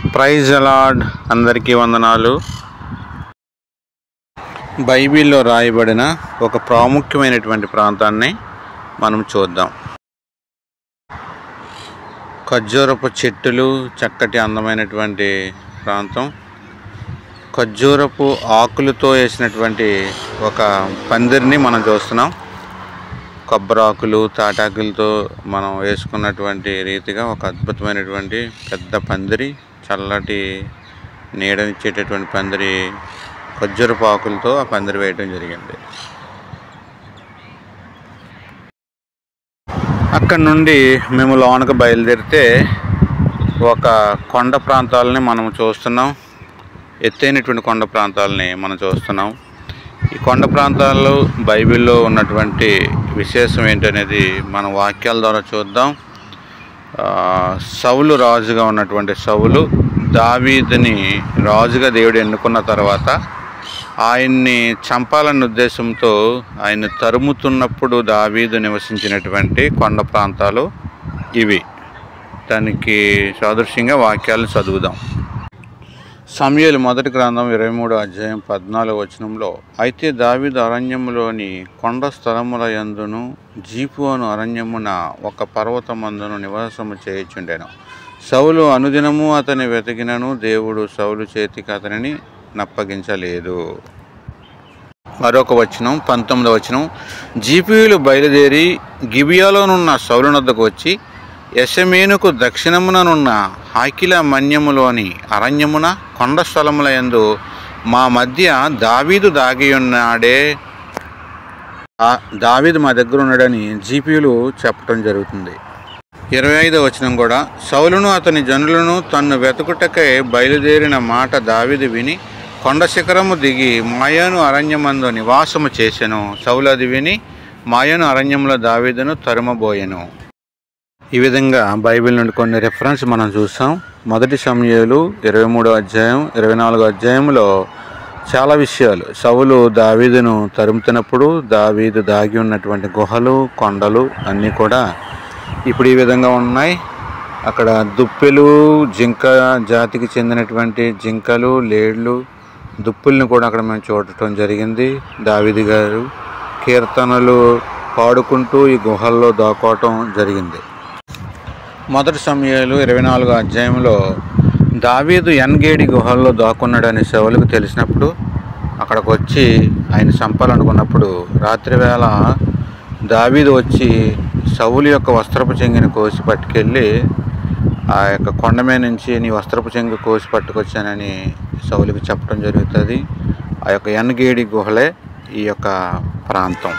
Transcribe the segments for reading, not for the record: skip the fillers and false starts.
Praise the lord, అందరికీ వందనాలు. బైబిల్లో రాయబడిన ఒక ప్రాముఖ్యమైనటువంటి ప్రాంతాన్ని మనం చూద్దాం. ఖర్జూరపు చెట్టులు, చక్కటి అందమైనటువంటి ప్రాంతం. ఖర్జూరపు ఆకులతో వేసినటువంటి ఒక పందిరిని మనం చూస్తున్నాం. కొబ్బరాకులు, తాటాకులతో మనం వేసుకున్నటువంటి రీతిగా ఒక అద్భుతమైనటువంటి పెద్ద పందిరి, చల్లటి నీడనిచ్చేటటువంటి పందిరి, ఖర్జూరపు ఆకులతో ఆ పందిరి వేయడం జరిగింది. అక్కడి నుండి మేము లోనకు బయలుదేరితే ఒక కొండ ప్రాంతాలని మనం చూస్తున్నాం. ఎత్తైనటువంటి కొండ ప్రాంతాలని మనం చూస్తున్నాం. ఈ కొండ ప్రాంతాల్లో బైబిల్లో ఉన్నటువంటి విశేషం ఏంటనేది మన వాక్యాల ద్వారా చూద్దాం. సౌలు రాజుగా ఉన్నటువంటి సౌలు దావీదుని రాజుగా దేవుడు ఎన్నుకున్న తర్వాత ఆయన్ని చంపాలన్న ఉద్దేశంతో ఆయన తరుముతున్నప్పుడు దావీదు నివసించినటువంటి కొండ ప్రాంతాలు ఇవి. దానికి సాదృశ్యంగా వాక్యాలను చదువుదాం. సమూయేలు మొదటి గ్రంథం 23వ అధ్యాయం 14వ వచనంలో, అయితే దావీదు అరణ్యములోని కొండ స్థలముల యందును జీఫోను అరణ్యమున ఒక పర్వతమందును నివాసము చేయుచుండెను. సౌలు అనుదినము అతని వెతికినను దేవుడు సౌలు చేతికి అతనిని నప్పగించలేదు. మరొక వచనం 19వ వచనం, జీఫీయులు బయలుదేరి గిబియాలోనున్న సౌలునొద్దకు వచ్చి యెషమేనుకు దక్షిణముననున్న హాకిల మన్యములోని అరణ్యమున కొండ స్థలముల యందు మా మధ్య దావీదు దాగి ఉన్నాడే, దావీదు మా దగ్గర ఉన్నాడని జీపీలు చెప్పడం జరుగుతుంది. 25వ వచనం కూడా, సౌలును అతని జనులను తన్ను వెతుకుటకై బయలుదేరిన మాట దావీదు విని కొండ శిఖరము దిగి మాయోను అరణ్యమందు నివాసము చేసెను. సౌలు అది విని మాయోను అరణ్యంలో దావీదును తరుమబోయెను. ఈ విధంగా బైబిల్ నుండి కొన్ని రెఫరెన్స్ మనం చూసాం. మొదటి సమూయేలు 23వ అధ్యాయం 24వ అధ్యాయంలో చాలా విషయాలు, సౌలు దావీదును తరుముతున్నప్పుడు దావీదు దాగి ఉన్నటువంటి గుహలు, కొండలు అన్నీ కూడా ఇప్పుడు ఈ విధంగా ఉన్నాయి. అక్కడ దుప్పెలు, జింక జాతికి చెందినటువంటి జింకలు, లేళ్లు, దుప్పుల్ని కూడా అక్కడ మేము చూడటం జరిగింది. దావీదు గారు కీర్తనలు పాడుకుంటూ ఈ గుహల్లో దాక్కోవటం జరిగింది. మొదటి సమూయేలు 24వ అధ్యాయంలో దావీదు ఎన్గేడి గుహల్లో దాక్కున్నాడని సౌలుకు తెలిసినప్పుడు అక్కడికి వచ్చి ఆయన చంపాలనుకున్నప్పుడు రాత్రివేళ దావీదు వచ్చి సౌలు యొక్క వస్త్రపు చెంగిని కోసి పట్టుకెళ్ళి ఆ యొక్క కొండ మీద నుంచి నీ వస్త్రపు చెంగు కోసి పట్టుకొచ్చానని సౌలుకి చెప్పడం జరుగుతుంది. ఆ యొక్క ఎన్గేడి గుహలే ఈ యొక్క ప్రాంతం.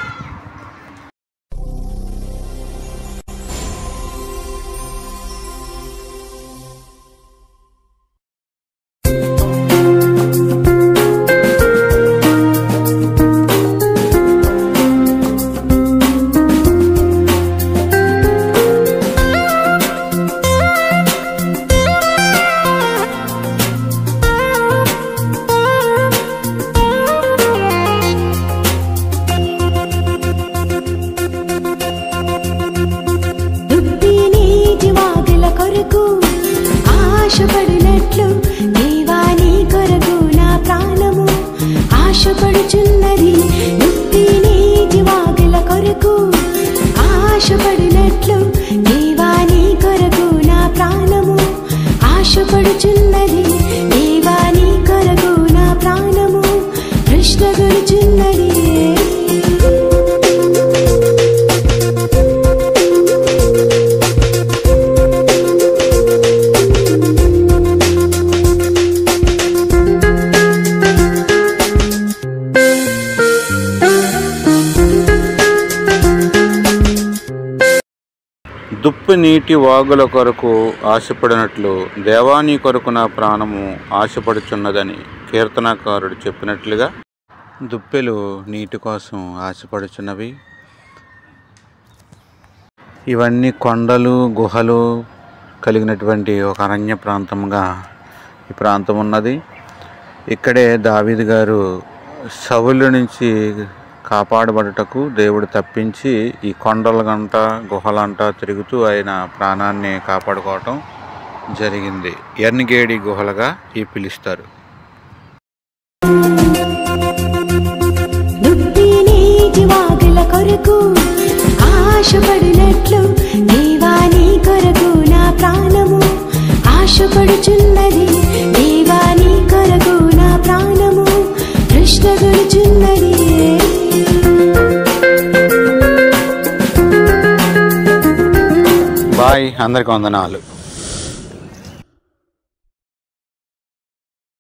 ఆశపడినట్లు దేవాని కొరకు నా ప్రాణము ఆశపడుచున్నది. దుప్పి నీటి వాగుల కొరకు ఆశపడినట్లు దేవాని కొరకు నా ప్రాణము ఆశపడుచున్నది. దేవాని కొరకు నా ప్రాణము కృష్ణగుడుచున్నది. దుప్పి నీటి వాగుల కొరకు ఆశపడినట్లు దేవాని కొరకు నా ప్రాణము ఆశపడుచున్నదని కీర్తనాకారుడు చెప్పినట్లుగా దుప్పెలు నీటి కోసం ఆశపడుచున్నవి. ఇవన్నీ కొండలు, గుహలు కలిగినటువంటి ఒక అరణ్య ప్రాంతంగా ఈ ప్రాంతం ఉన్నది. ఇక్కడే దావీదు గారు సౌలు నుంచి కాపాడబడుటకు దేవుడు తప్పించి ఈ కొండల గంట, గుహలంట తిరుగుతూ ఆయన ప్రాణాన్ని కాపాడుకోవటం జరిగింది. ఎర్నిగేడి గుహలుగా ఈ పిలుస్తారు. ఆశపడినట్లు దేవా నీ కొరకు నా ప్రాణము ఆశపడుచున్నది. దేవా నీ కొరకు నా ప్రాణము తృష్ణగొనుచున్నది. బాయ్, అందరికి వందనాలు.